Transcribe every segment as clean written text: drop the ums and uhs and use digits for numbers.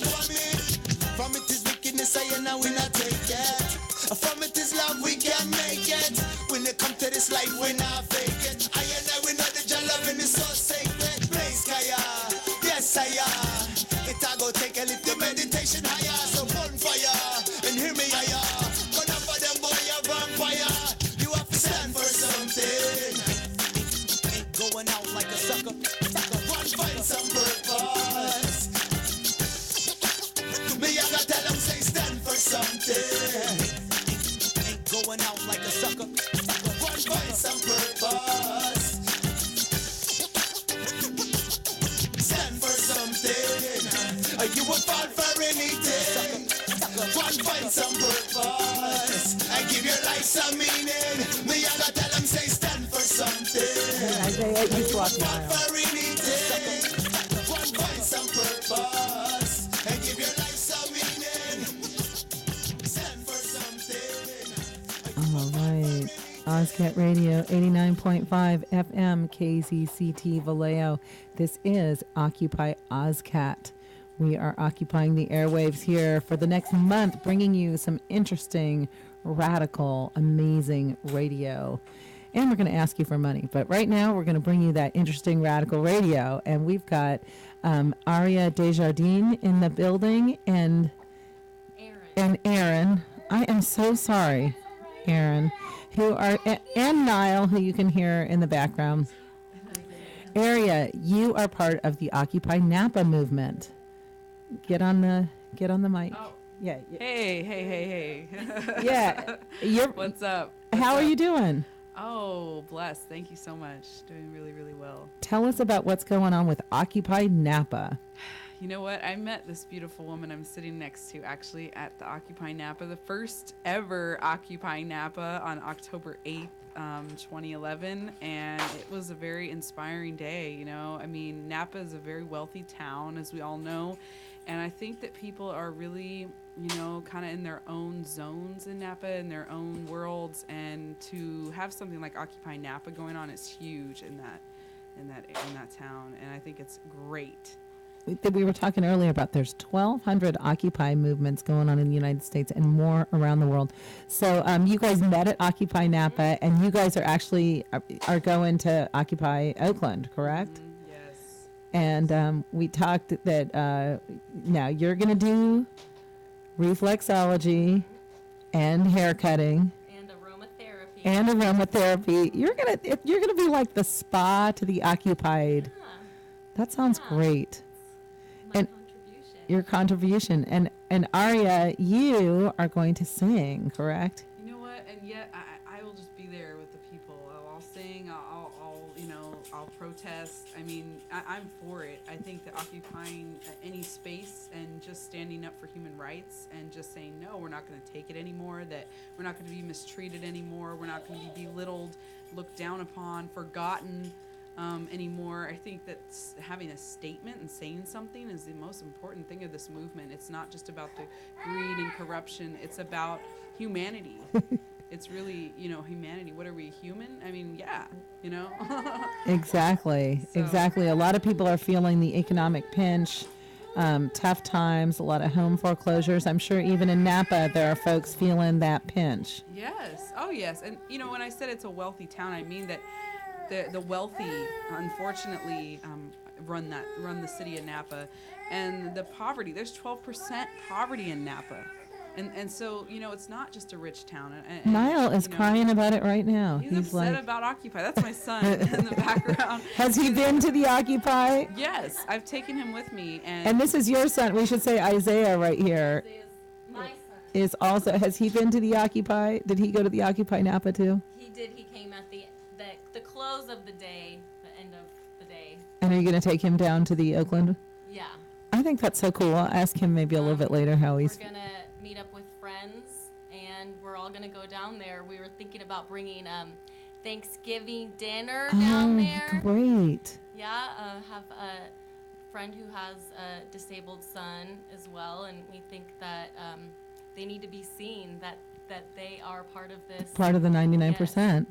from it. From it is wickedness, I know we not take it. From it is love, we can make it. When it come to this life, we not fake it. I know we know that your loving is so sacred. Blaze Kaya, yes I am. It I go take a little meditation higher. So bonfire, and hear me higher. Gonna for them boy a vampire. You have to stand for something. Going out like a sucker. Run, find some purpose. Me I gotta tell them say stand for something. Going out like a sucker. Run, find some purpose. Stand for something. You will fall for anything. Run, find some purpose. And give your life some meaning. Me I gotta tell them say stand for something. You fall for anything. Run, find some purpose. And give your life some meaning. Stand for something. All right. Ozcat Radio, 89.5 FM KZCT Vallejo. This is Occupy Ozcat. We are occupying the airwaves here for the next month, bringing you some interesting, radical, amazing radio. And we're going to ask you for money. But right now, we're going to bring you that interesting, radical radio. And we've got Aria Dejardin in the building and Aaron. I am so sorry, Aaron, and Niall, who you can hear in the background. Aria, you are part of the Occupy Napa movement. Get on the mic. Oh. Yeah. Hey. Yeah. What's up? How are you doing? Oh, blessed. Thank you so much. Doing really, really well. Tell us about what's going on with Occupy Napa. You know what? I met this beautiful woman I'm sitting next to actually at the Occupy Napa, the first ever Occupy Napa on October 8th, 2011. And it was a very inspiring day. You know, I mean, Napa is a very wealthy town, as we all know. And I think that people are really, you know, kind of in their own zones in Napa, in their own worlds, and to have something like Occupy Napa going on is huge in that town, and I think it's great. We were talking earlier about there's 1,200 Occupy movements going on in the United States and more around the world. So you guys met at Occupy Napa, and you guys are actually are going to Occupy Oakland, correct? Mm-hmm. Yes. And we talked that now you're going to do reflexology and hair cutting and aromatherapy. You're gonna be like the spa to the occupied. Yeah. That sounds great. My And contribution. your contribution, and Aria, you are going to sing, correct? You know what? And yet I will just be there with the people. I'll sing. I'll protest. I mean, I'm for it. I think that occupying any space and just standing up for human rights and just saying, no, we're not going to take it anymore, that we're not going to be mistreated anymore, we're not going to be belittled, looked down upon, forgotten anymore. I think that having a statement and saying something is the most important thing of this movement. It's not just about the greed and corruption. It's about humanity. It's really, humanity. What are we, human? I mean, yeah, Exactly. A lot of people are feeling the economic pinch, tough times, a lot of home foreclosures. I'm sure even in Napa there are folks feeling that pinch. Yes. Oh, yes. And, when I said it's a wealthy town, I mean that the wealthy, unfortunately, run the city of Napa. And the poverty, there's 12% poverty in Napa. And so, it's not just a rich town. And Niall is crying about it right now. He's upset about Occupy. That's my son in the background. Has he been to the Occupy? Yes, I've taken him with me. And this is your son. We should say Isaiah right here. Isaiah's my son. Is also, has he been to the Occupy? Did he go to the Occupy Napa too? He did. He came at the close of the day, the end of the day. And are you going to take him down to the Oakland? Yeah. I think that's so cool. I'll ask him maybe a little bit later how he's... We're going to meet up with friends, and we're all going to go down there. We were thinking about bringing Thanksgiving dinner down there. Great. Yeah, have a friend who has a disabled son as well, and we think that they need to be seen, that they are part of this. Part of the 99%. Yes.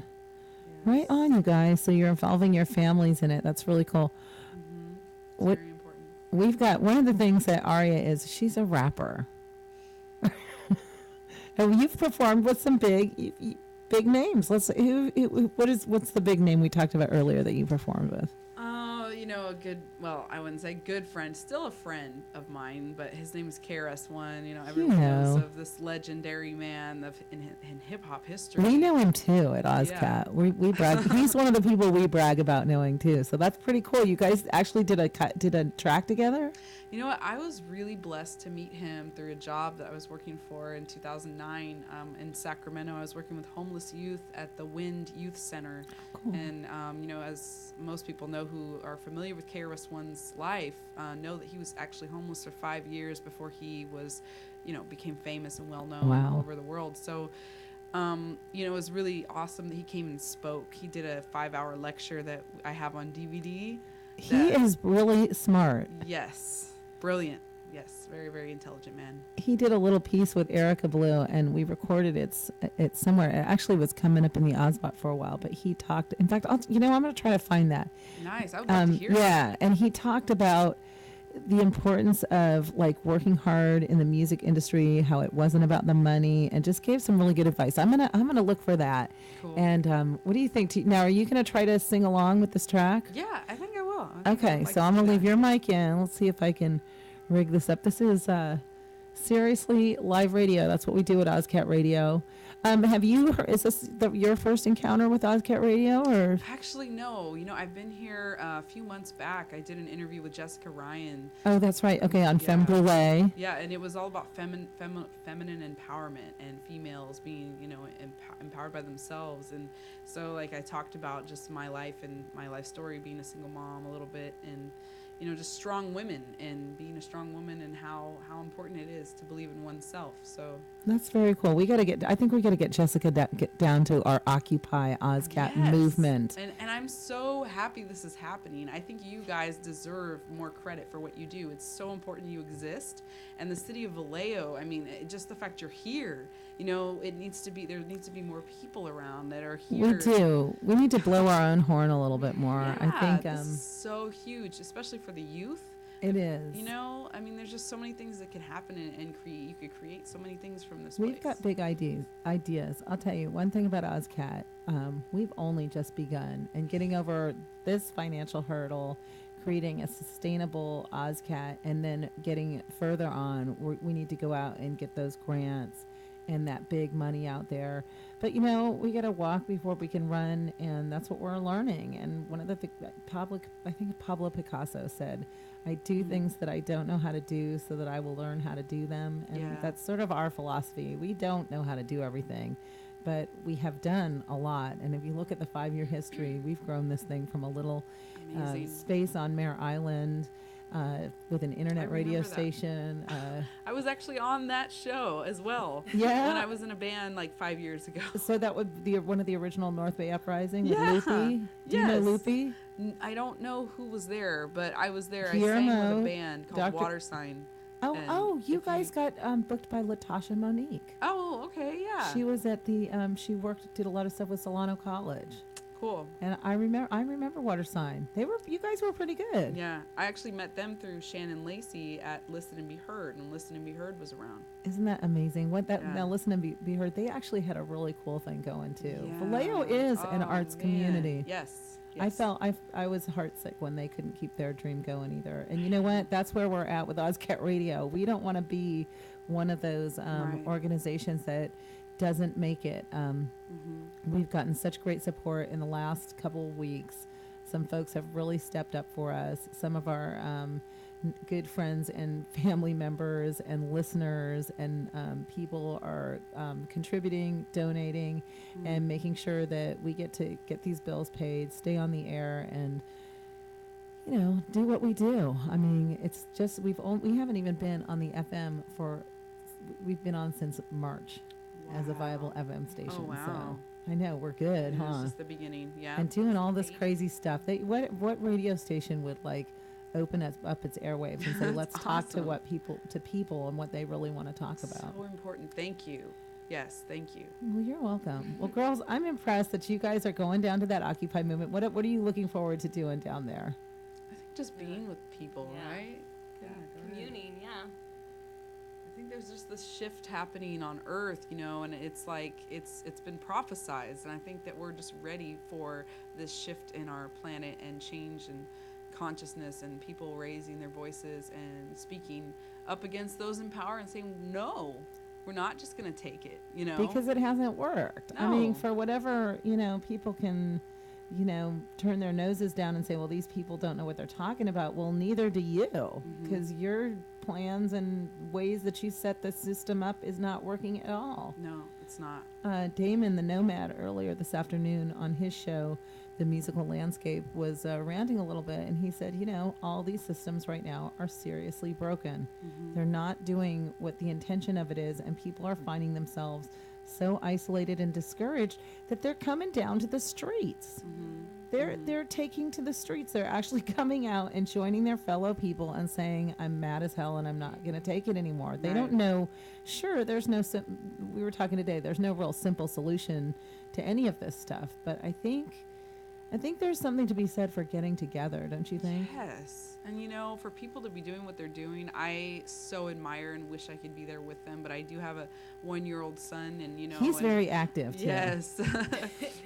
Right on, you guys. So you're involving your families in it. That's really cool. Mm-hmm. It's What- very important. we've got one of the things that Aria is. She's a rapper. And you've performed with some big names. What's the big name we talked about earlier that you performed with? I wouldn't say good friend, still a friend of mine, but his name is KRS-One. Everyone knows of this legendary man in hip hop history. We know him too at Ozcat. Yeah. We brag. He's one of the people we brag about knowing too. So that's pretty cool. You guys actually did a track together? You know what? I was really blessed to meet him through a job that I was working for in 2009 in Sacramento. I was working with homeless youth at the Wind Youth Center. Cool. And, as most people know who are familiar with KRS-One's life, know that he was actually homeless for 5 years before he was, became famous and well-known all over the world. So, it was really awesome that he came and spoke. He did a 5-hour lecture that I have on DVD. He is really smart. Yes. Brilliant. Yes. Very, very intelligent man. He did a little piece with Erica Blue, and we recorded it somewhere. It actually was coming up in the Ozbot for a while, but he talked. In fact, I'm going to try to find that. Nice. I would love to hear that. Yeah, and he talked about the importance of working hard in the music industry, how it wasn't about the money, and just gave some really good advice. I'm gonna look for that. Cool. And what do you think? Now, are you gonna try to sing along with this track? Yeah, I think I will. Okay, so I'm gonna leave your mic in. Let's see if I can rig this up. This is seriously live radio. That's what we do at Ozcat Radio. Have you heard, is this your first encounter with Ozcat Radio, or? Actually, no. I've been here a few months back. I did an interview with Jessica Ryan. Oh, that's right. Okay, on Femme Brûlée. Yeah, and it was all about feminine empowerment and females being, empowered by themselves. And so, I talked about just my life and my life story, being a single mom a little bit, and just strong women and being a strong woman and how important it is to believe in oneself. So that's very cool. I think we got to get Jessica down to our Occupy Ozcat movement. And I'm so happy this is happening. I think you guys deserve more credit for what you do. It's so important you exist. And the city of Vallejo, just the fact you're here, there needs to be more people around that are here. We do. We need to blow our own horn a little bit more. Yeah, I think this is so huge, especially for the youth. It is. There's just so many things that can happen and create. You could create so many things from this We've got big ideas. I'll tell you one thing about Ozcat. We've only just begun, and getting over this financial hurdle, creating a sustainable Ozcat, and then getting further on, we need to go out and get those grants and that big money out there. But we got to walk before we can run, and that's what we're learning. And one of the things I think Pablo Picasso said, I do things that I don't know how to do so that I will learn how to do them. And that's sort of our philosophy. We don't know how to do everything, but we have done a lot. And if you look at the 5-year history, we've grown this thing from a little space on Mare Island with an internet radio station. I was actually on that show as well. Yeah. When I was in a band 5 years ago. So that would be one of the original North Bay Uprising with Loopy. Do you know Loopy? I don't know who was there, but I was there. I sang with a band called Water Sign. Oh, you guys got booked by Latasha Monique. Oh, okay, yeah. She was at the did a lot of stuff with Solano College. Cool. And I remember Water Sign. You guys were pretty good. Yeah, I actually met them through Shannon Lacey at Listen and Be Heard, and Listen and Be Heard was around. Isn't that amazing? Now Listen and Be Heard, they actually had a really cool thing going too. Yeah. Vallejo is an arts community. Yes. I was heartsick when they couldn't keep their dream going either. And you know what? That's where we're at with Ozcat Radio. We don't want to be one of those organizations that doesn't make it. We've gotten such great support in the last couple of weeks. Some folks have really stepped up for us. Some of our good friends and family members and listeners and people are contributing, donating, and making sure that we get these bills paid, stay on the air, and do what we do. It's just we haven't even been on the FM we've been on since March as a viable FM station. Oh, wow. So I know we're good, huh? It's just the beginning, yeah. And doing all this crazy stuff. What radio station would open up its airwaves and say, let's talk to people and what they really want to talk about. So important. Thank you. Yes, thank you. Well, you're welcome. Well, girls, I'm impressed that you guys are going down to that Occupy movement. What are you looking forward to doing down there? I think just being with people, right? Yeah, go ahead. communing. Yeah. I think there's just this shift happening on Earth, and it's like it's been prophesized, and I think that we're just ready for this shift in our planet and change and consciousness and people raising their voices and speaking up against those in power and saying no, we're not just going to take it, Because it hasn't worked. I mean, No. for whatever, people can, turn their noses down and say, well, these people don't know what they're talking about. Well, neither do you, because your plans and ways that you set the system up is not working at all. No, it's not. Damon the Nomad earlier this afternoon on his show, The Musical Landscape, was ranting a little bit, and he said, all these systems right now are seriously broken. They're not doing what the intention of it is, and people are finding themselves so isolated and discouraged that they're coming down to the streets. They're taking to the streets. They're actually coming out and joining their fellow people and saying, I'm mad as hell and I'm not going to take it anymore. They don't know. Sure, there's no, we were talking today, there's no real simple solution to any of this stuff. But I think there's something to be said for getting together, don't you think? Yes. And for people to be doing what they're doing, I so admire and wish I could be there with them. But I do have a 1-year-old son, and he's very active too. Yes.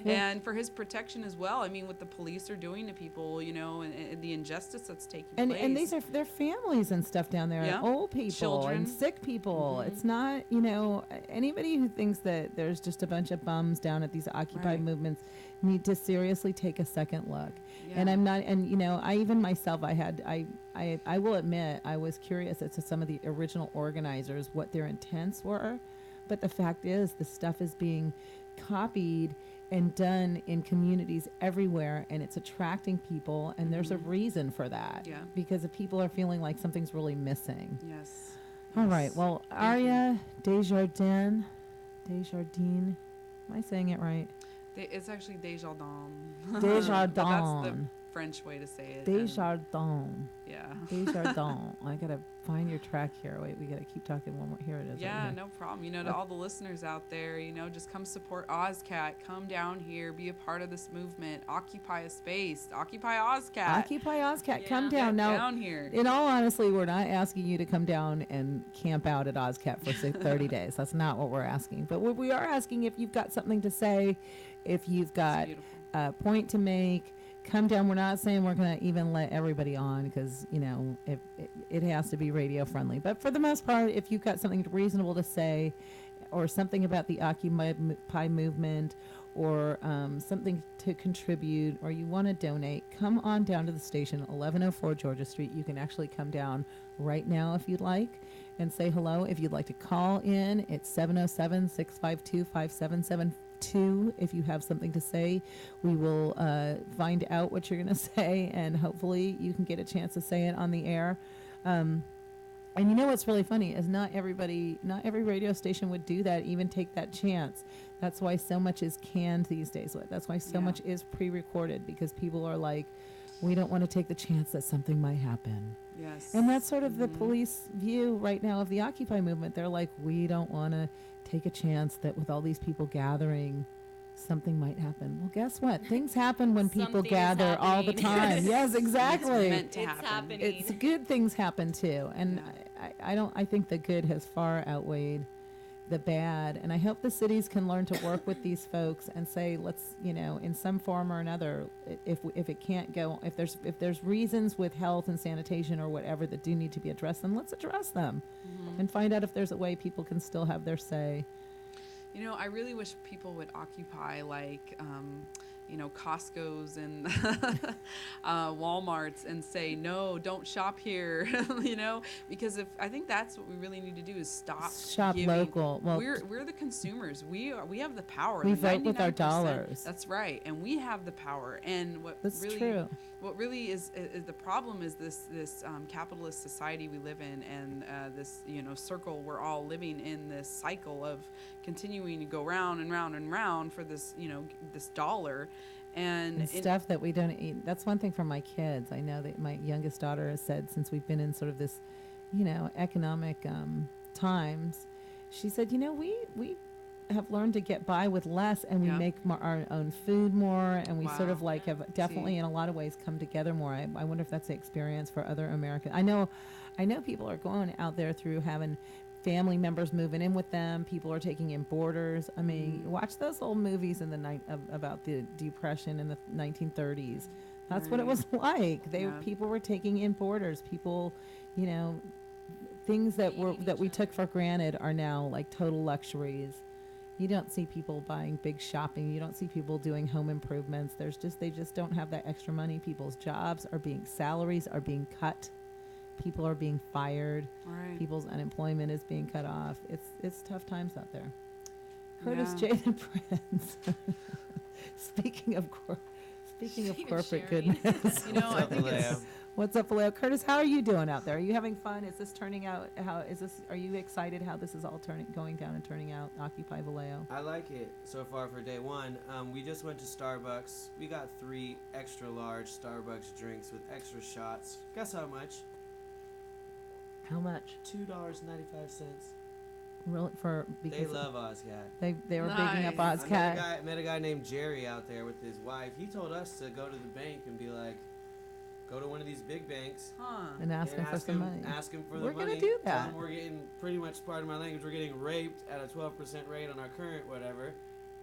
And for his protection as well. I mean, what the police are doing to people, and the injustice that's taking place. And these are their families and stuff down there, Yeah. old people Children. and sick people. It's not, anybody who thinks that there's just a bunch of bums down at these Occupy Right. movements need to seriously take a second look. Yeah. And I'm not, and I even myself, I will admit, I was curious as to some of the original organizers, what their intents were. But the fact is, the stuff is being copied and done in communities everywhere, and it's attracting people, and there's a reason for that. Yeah. Because if people are feeling like something's really missing. Yes. All Yes. right. Well, Aria, Dejardin. Am I saying it right? It's actually Dejardin. Desjardins. But that's the French way to say it. and- Desjardins. Yeah. Desjardins. I gotta find your track here. Wait, we gotta keep talking one more. Here it is. right Yeah, here. no problem. To all the listeners out there, just come support Ozcat. Come down here, be a part of this movement. Occupy a space. Occupy Ozcat. Occupy Ozcat. Come Yeah. down Get now. down here. In all honesty, we're not asking you to come down and camp out at Ozcat for 30 days. That's not what we're asking. But what we are asking, if you've got something to say, if you've got beautiful. a point to make, come down. We're not saying we're going to even let everybody on because, if it has to be radio friendly. But for the most part, if you've got something reasonable to say or something about the Occupy movement or something to contribute or you want to donate, come on down to the station, 1104 Georgia Street. You can actually come down right now if you'd like and say hello. If you'd like to call in, it's 707-652-5772. If you have something to say, we will find out what you're going to say, and hopefully you can get a chance to say it on the air. And what's really funny is not every radio station would do that, even take that chance. That's why so much is canned these days. That's why so much is pre-recorded, because people are like, we don't want to take the chance that something might happen. Yes. And that's sort of the police view right now of the Occupy movement. They're like, we don't want to take a chance that with all these people gathering, something might happen. Well, guess what? Things happen when people Something is gather all the happening. time. Yes, exactly. It's meant to It's happen. happening. It's good things happen too. And I think the good has far outweighed the bad. And I hope the cities can learn to work with these folks and say, let's, in some form or another, if it can't go, if there's reasons with health and sanitation or whatever that do need to be addressed, then let's address them and find out if there's a way people can still have their say. I really wish people would occupy Costco's and Walmart's and say, no, don't shop here, because I think that's what we really need to do is stop giving. Local. Well, we're the consumers. We have the power. We The vote with our 99%. dollars. That's right. And we have the power. And That's true. What really is the problem is this capitalist society we live in, and this circle we're all living in, this cycle of continuing to go round and round and round for this this dollar and stuff that we don't eat. That's one thing for my kids. I know that my youngest daughter has said, since we've been in sort of this economic times, she said, we have learned to get by with less, and we Yeah. make our own food more, and we sort Wow. of like have definitely in a lot of ways come together more. I wonder if that's the experience for other Americans. I know people are going out there through having family members moving in with them. People are taking in boarders. I mean, watch those old movies in the night about the Depression in the 1930s. That's what it was like. People were taking in boarders. People, you know, things that we took for granted are now like total luxuries. You don't see people buying big shopping. You don't see people doing home improvements. They just don't have that extra money. People's salaries are being cut. People are being fired. Right. People's unemployment is being cut off. It's tough times out there. Curtis Yeah. J. the Prince. Speaking of corporate sharing. goodness. You know, I think it's What's up, Vallejo? Curtis, how are you doing out there? Are you having fun? Is this turning out? Are you excited how this is all going down and turning out? Occupy Vallejo. I like it so far for day one. We just went to Starbucks. We got 3 extra large Starbucks drinks with extra shots. Guess how much? How much? $2.95. Really? They love Ozcat. They were bigging up Nice. Ozcat. I met a guy named Jerry out there with his wife. He told us to go to the bank and be like, go to one of these big banks And ask him for some money. Ask him for the We're money. gonna do Tell that. him we're getting, pretty much, pardon my language, we're getting raped at a 12% rate on our current whatever.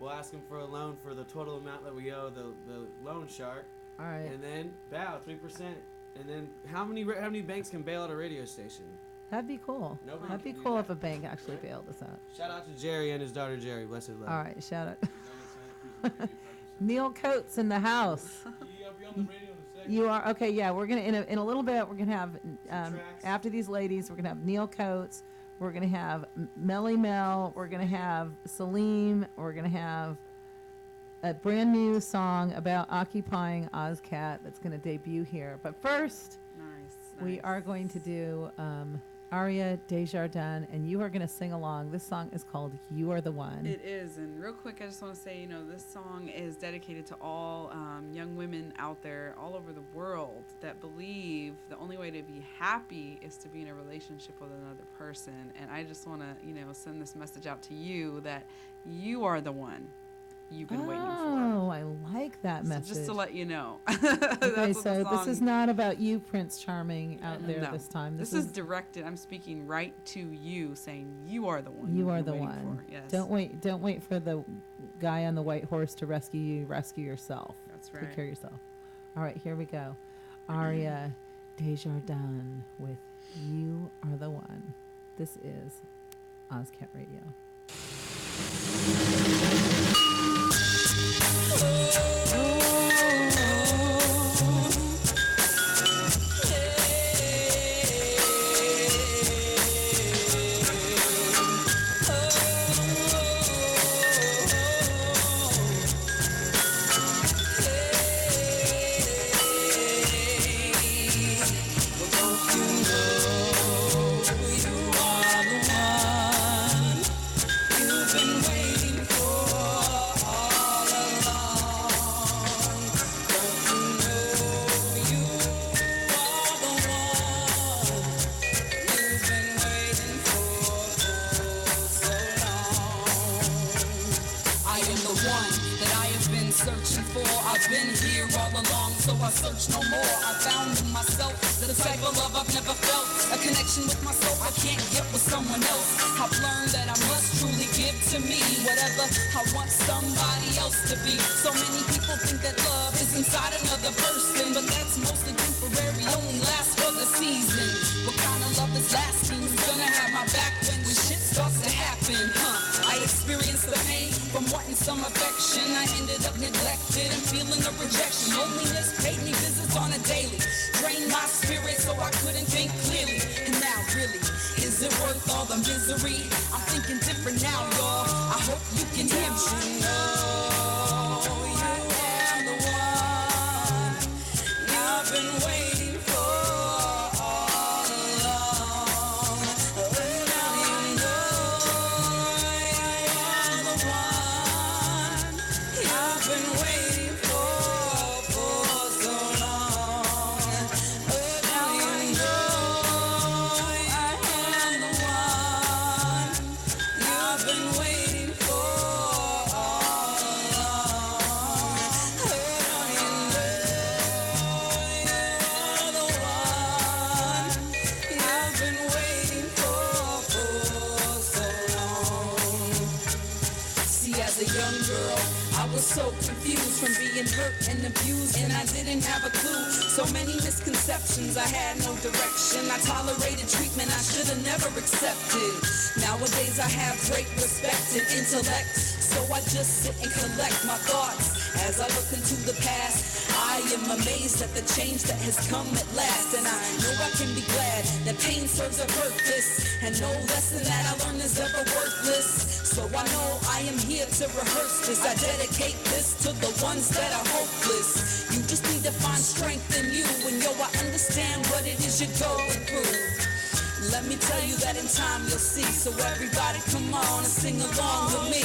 We'll ask him for a loan for the total amount that we owe the loan shark. All right. And then bow 3%. And then how many banks can bail out a radio station? That'd be cool. Nobody That'd be can do cool that. if a bank actually bailed us out. Shout out to Jerry and his daughter Jerry. Blessed love. All right, shout out. Neil Coates in the house. You are okay. Yeah, we're gonna in a little bit. We're gonna have after these ladies. We're gonna have Neil Coates. We're gonna have Melly Mel. We're gonna have Salim. We're gonna have a brand new song about occupying Ozcat that's gonna debut here. But first, we are going to do Aria, Dejardin, and you are going to sing along. This song is called "You Are the One." It is, and real quick, I just want to say, this song is dedicated to all young women out there all over the world that believe the only way to be happy is to be in a relationship with another person. And I just want to, send this message out to you that you are the one you've been waiting for. Oh, I like that So message. just to let you know. Okay, so this is not about you, Prince Charming, out there No. this time. This is directed. I'm speaking right to you, saying you are the one. You you've are been the waiting one. For. Yes. Don't wait for the guy on the white horse to rescue you. Rescue yourself. That's right. Take care of yourself. All right, here we go. Aria, Dejardin with "You Are the One." This is Ozcat Radio. Searching for, I've been here all along, so I search no more. I found in myself the type of love I've never felt, a connection with myself I can't get with someone else. I've learned that I must truly give to me whatever I want somebody else to be. So many people think that love is inside another person, but that's mostly temporary, only lasts for the season. What kind of love is lasting? Who's gonna have my back when shit starts to happen? I experienced the pain from wanting some affection. I ended up neglected and feeling the rejection. Loneliness paid me visits on a daily, drained my spirit so I couldn't think clearly. And now really, is it worth all the misery? I'm thinking different now, y'all. I hope you can hear me. You are the one I've been waiting for all along. Now you know you are the one I've been waiting for so long. Now you know I am the one you've been waiting for. young girl. I was so confused from being hurt and abused, and I didn't have a clue. So many misconceptions, I had no direction. I tolerated treatment I should have never accepted. Nowadays I have great respect and intellect, so I just sit and collect my thoughts. As I look into the past, I am amazed at the change that has come at last. And I know I can be glad that pain serves a purpose, and no lesson that I learned is ever worthless. So I know I am here to rehearse this. I dedicate this to the ones that are hopeless. You just need to find strength in you, and yo, I understand what it is you're going through. Let me tell you that in time you'll see. So everybody come on and sing along with me.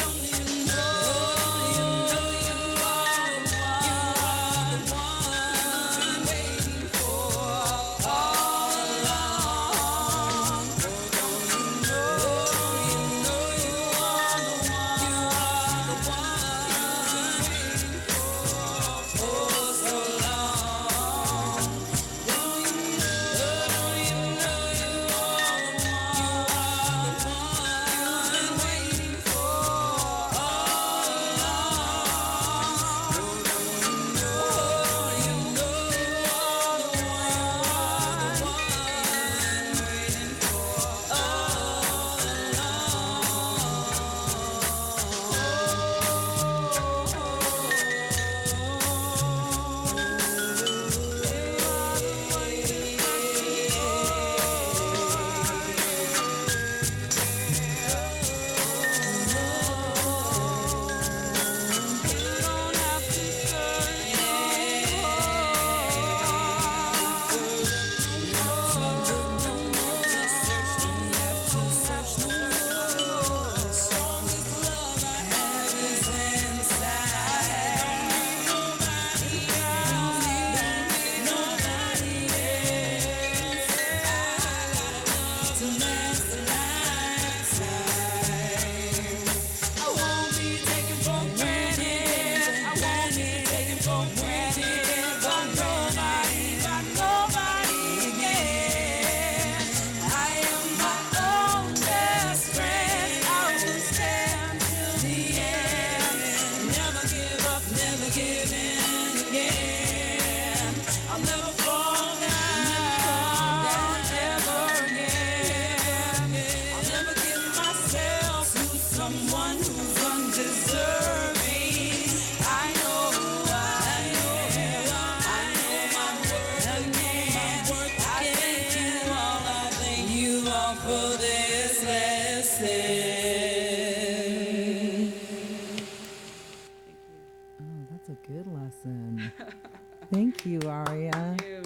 Thank you, Aria. Thank you.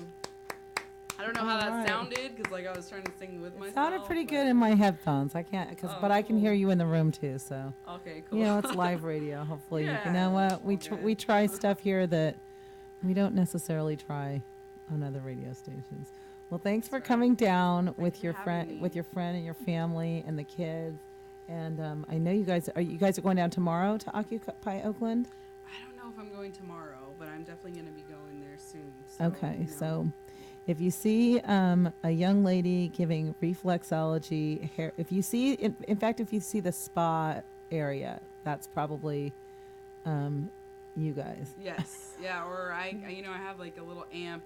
I don't know how that sounded because like I was trying to sing with myself. Sounded pretty good in my headphones. I can't, but I can hear you in the room too. So okay, cool. You know, it's live radio. Hopefully, Yeah, you know what we try Awesome. stuff here that we don't necessarily try on other radio stations. Well, thanks for coming down with your friend, and your family and the kids. And I know you guys are going down tomorrow to Occupy Oakland. I don't know if I'm going tomorrow, but I'm definitely going to be going there soon. So, Okay, you know. so if you see a young lady giving reflexology hair, if you see, in fact, if you see the spa area, that's probably you guys. Yes, yeah, or I have like a little amp,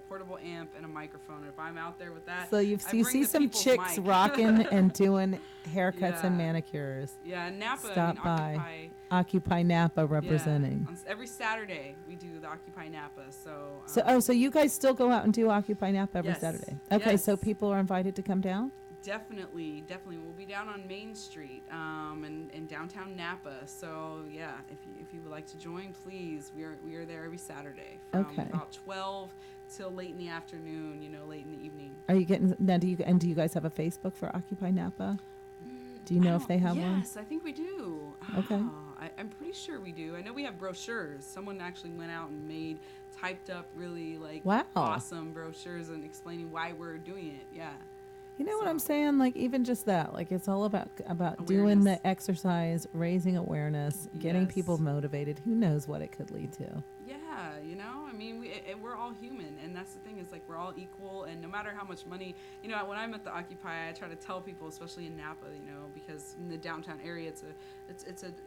portable amp, and a microphone. And if I'm out there with that, So you see some people's chicks mic. rocking and doing haircuts Yeah. and manicures. Yeah, and Napa. Stop by. Occupy Napa representing. Yeah, every Saturday we do the Occupy Napa. So. So you guys still go out and do Occupy Napa every Yes. Saturday? Okay, Yes. so people are invited to come down? Definitely. We'll be down on Main Street, in downtown Napa. So yeah, if you would like to join, please. We are there every Saturday from Okay. about 12 till late in the afternoon. Late in the evening. Are you getting now? Do you guys have a Facebook for Occupy Napa? Do you know if they have one? Yes, I think we do. Okay. I'm pretty sure we do. I know we have brochures. Someone actually went out and typed up really Wow. awesome brochures and explaining why we're doing it. Yeah. You know what I'm saying? Like even just that, like it's all about doing Awareness. the exercise, raising awareness, getting Yes. people motivated. Who knows what it could lead to? Yeah, mean, we're all human, and that's the thing. Is like we're all equal, and no matter how much money, you know, when I'm at the Occupy, I try to tell people, especially in Napa, you know, because in the downtown area, it's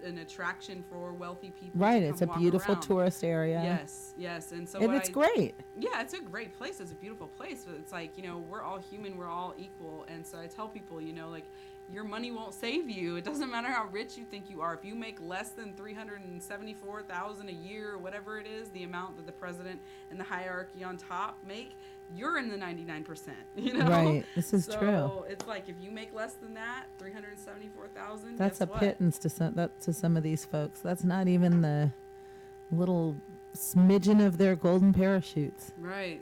an attraction for wealthy people. Right, to it's a come walk beautiful around. tourist area. Yes, and so And it's great. Yeah, it's a great place. It's a beautiful place, but it's like, you know, we're all human, we're all equal, and so I tell people, you know, like, your money won't save you. It doesn't matter how rich you think you are. If you make less than $374,000 a year, or whatever it is, the amount that the president and the hierarchy on top make, you're in the 99%. You know, right? This is so true. it's like if you make less than that, $374,000. That's a pittance to some of these folks. That's not even the little smidgen of their golden parachutes. Right.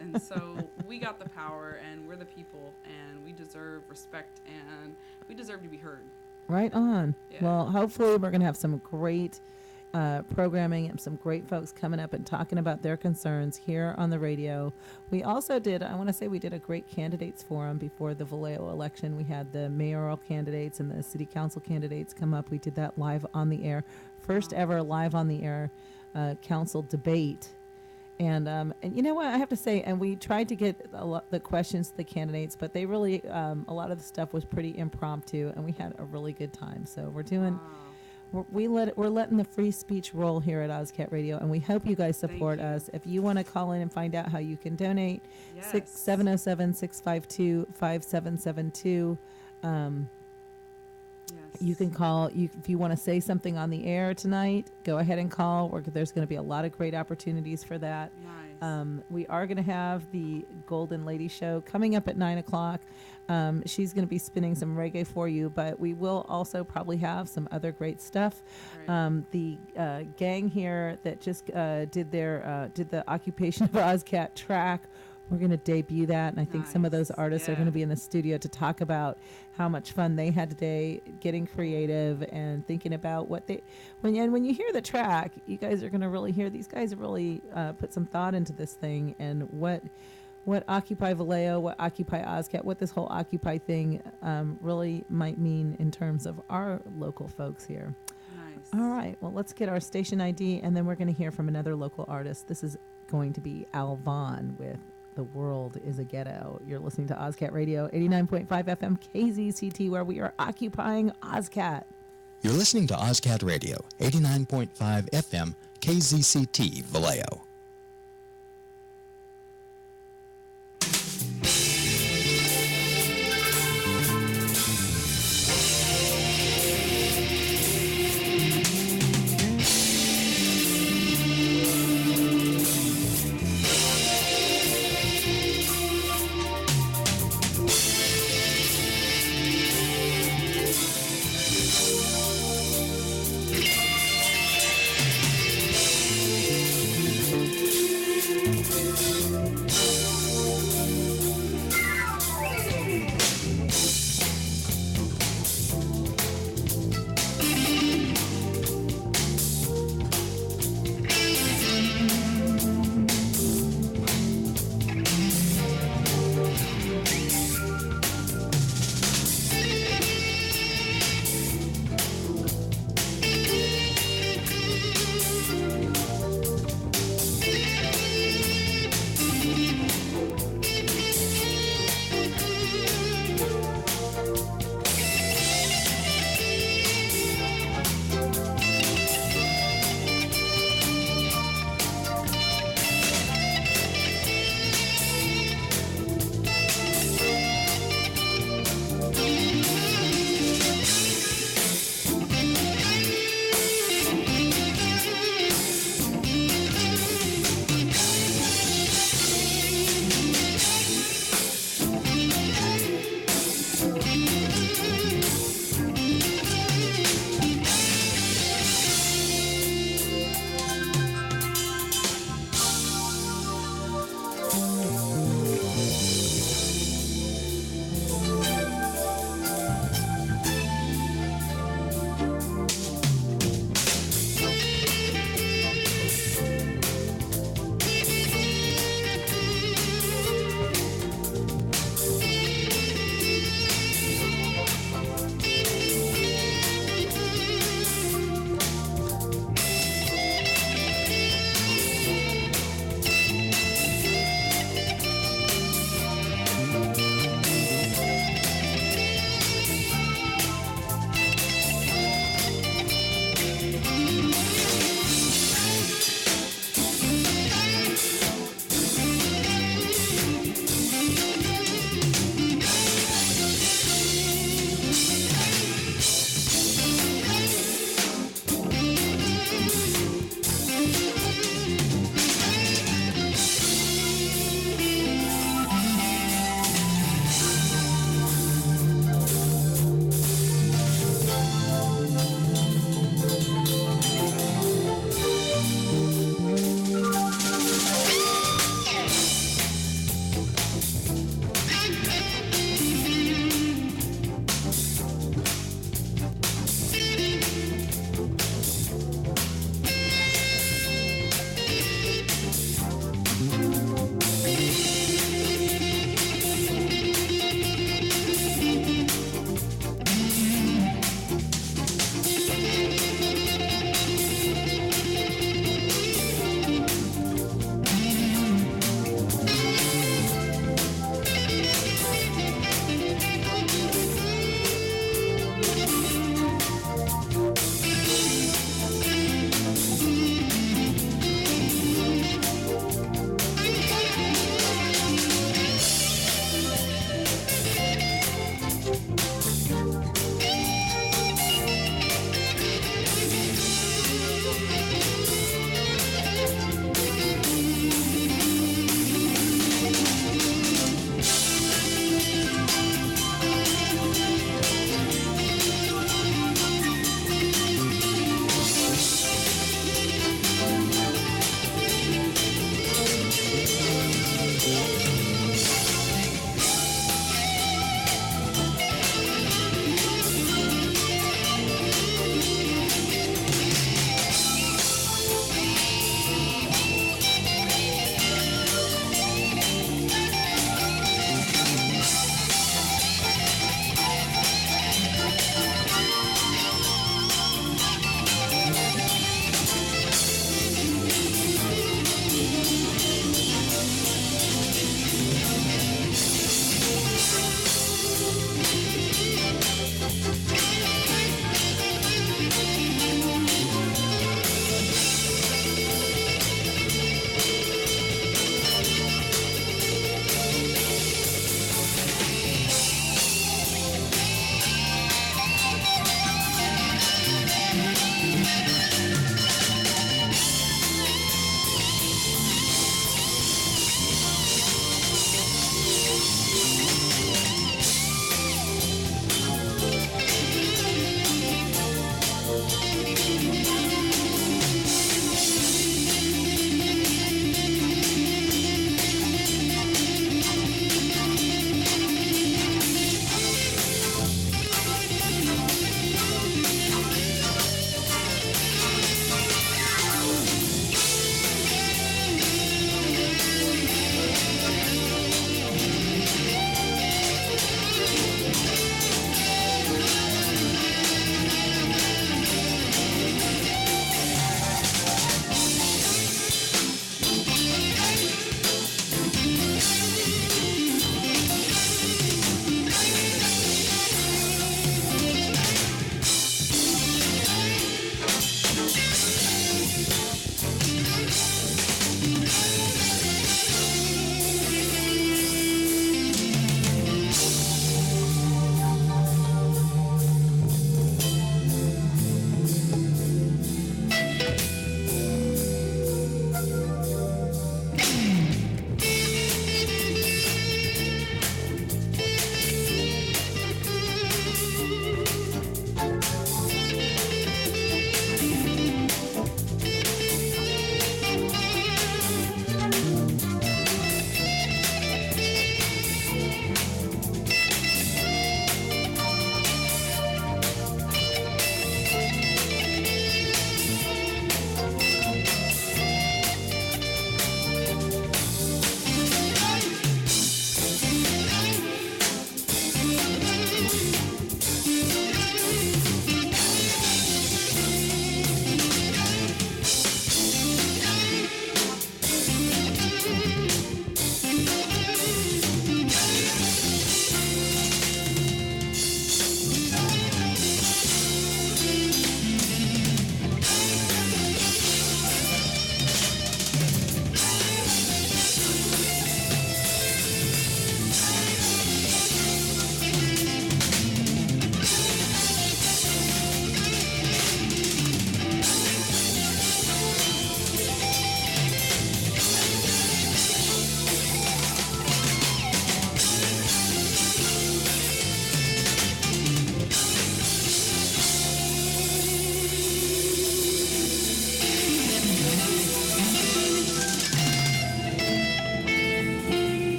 And so we got the power, and we're the people, and we deserve respect, and we deserve to be heard. Right on. Yeah. Well, hopefully we're going to have some great programming and some great folks coming up and talking about their concerns here on the radio. We also we did a great candidates forum before the Vallejo election. We had the mayoral candidates and the city council candidates come up. We did that live on the air. First ever live on the air council debate. And you know what I have to say, and we tried to get the questions to the candidates, but they really, a lot of the stuff was pretty impromptu, and we had a really good time. So we're doing, we're letting the free speech roll here at Ozcat Radio, and we hope you guys support us. If you want to call in and find out how you can donate, 707-652-5772. You can call. If you want to say something on the air tonight, go ahead and call. There's going to be a lot of great opportunities for that. Nice. We are going to have the Golden Lady Show coming up at 9 o'clock. She's going to be spinning some reggae for you, but we will also probably have some other great stuff. Right. The gang here that just did the Occupation of Ozcat track. We're going to debut that, and I think some of those artists are going to be in the studio to talk about how much fun they had today getting creative and thinking about what they when you hear the track, you guys are going to really hear these guys really put some thought into this thing and what Occupy Vallejo, what Occupy Ozcat, what this whole Occupy thing really might mean in terms of our local folks here. Nice. All right, well, let's get our station ID, and then we're going to hear from another local artist. This is going to be Al Vaughn with The World is a Ghetto. You're listening to Ozcat Radio, 89.5 FM KZCT, where we are occupying Ozcat. You're listening to Ozcat Radio, 89.5 FM KZCT Vallejo.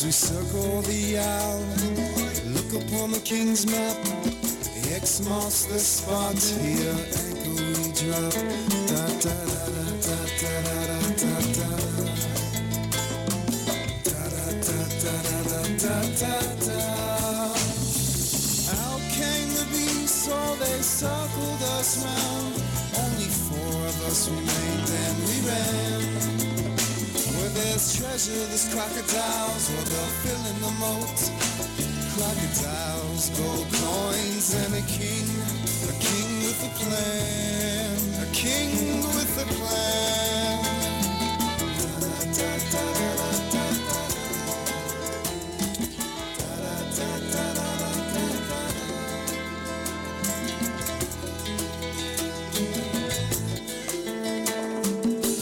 As we circle the isle, look upon the king's map. X marks the spot, here anchor we drop. Da da da da da da da da da da da da. Out came the beast, so they circled us round. Only 4 of us remained and we ran. Where there's treasure, there's crocodiles, where they'll fill in the moat. Crocodiles, gold coins, and a king with a plan, a king with a plan.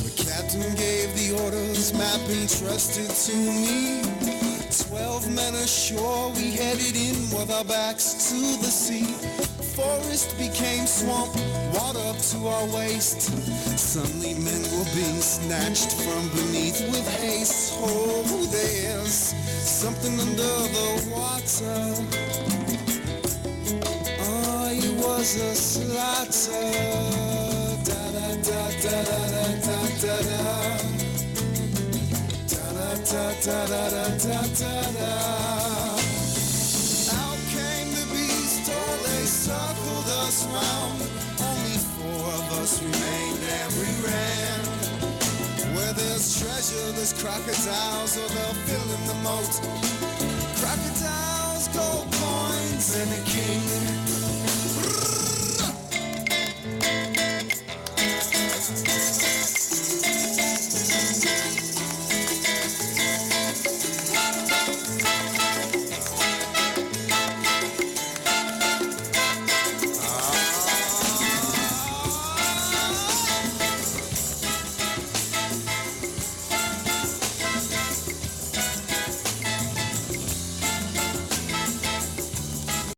The captain gave the orders, map entrusted to me. 12 men ashore, we headed in with our backs to the sea. Forest became swamp, water up to our waist. Suddenly men were being snatched from beneath with haste. Oh, there's something under the water. Oh, it was a slaughter. Da da da da da da da da. Da da da da da da da. Out came the beast, oh, they circled us round. Only 4 of us remained and we ran. Where there's treasure, there's crocodiles, or they'll fill in the moat. Crocodiles, gold coins, and a